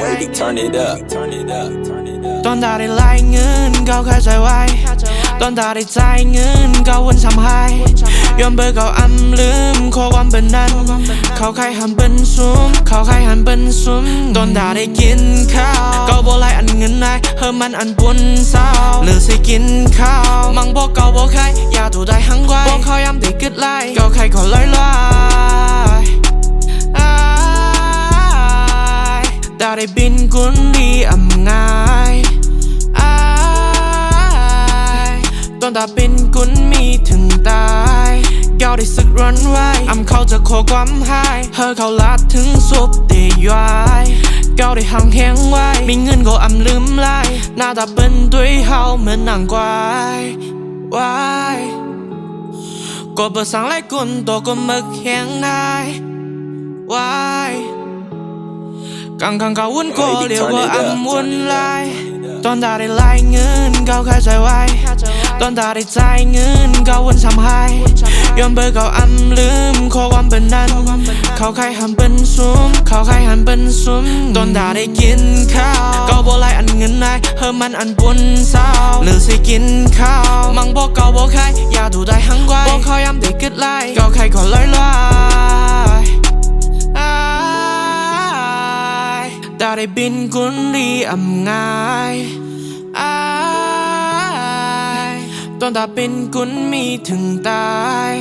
Wait, turn it up. ตอนได้ไล่เงินเขาแค่ใจไว้ตอนได้จ่ายเงินเขาวนทำให้ย้อนเบอร์เขาลืมข้อความเป็นนั้นเขาใครหันเป็นซุ่มเขาใครหันเป็นซุ่มตอนได้กินข้าวเขาบอกไล่อันเงินนายเฮ้มันอันปุ่นเศร้าหรือสิกินข้าวมังบอกเขาบอกใครอย่าถูได้หังไว้บอกเขาย้ำได้กึดไล่เขาใครขอลอยได้บินกุนดีง่ายตอนตาเป็นกุนมีถึงตายเก้าได้สึกร้อนไว้เขาจะขอความหายเขาลาดถึงสุบเตยไว้เก้าได้ห่างแห้งไว้มีเงินก็ลืมไล่หน้าตาเป็นด้วยเฮาเหมือนนางกวายก็เปิดสั่งไล่กุนตัวก็มึกแห้งได้กังเขาวุ่นก็เรียกว่าวุ่นไล่ตอนได้ไล่เงินเขาแค่ใจไว้ตอนได้จ่ายเงินเขาวนทำให้ย้อนเบอร์เขาลืมข้อความเป็นนั้นเขาใครหันเป็นซุ่มเขาใครหันเป็นซุ่มตอนได้กินข้าวเขาบอกไล่อันเงินนายเฮ้มันอันปุ่นเศร้าหรือสิกินข้าวมังบอกเขาบอกใครอย่าถูได้หังไว้บอกเขาย้ำได้กึดไล่เขาใครขอลอยได้บินกุนดีง่ายตอนตาเป็นกุนมีถึงตาย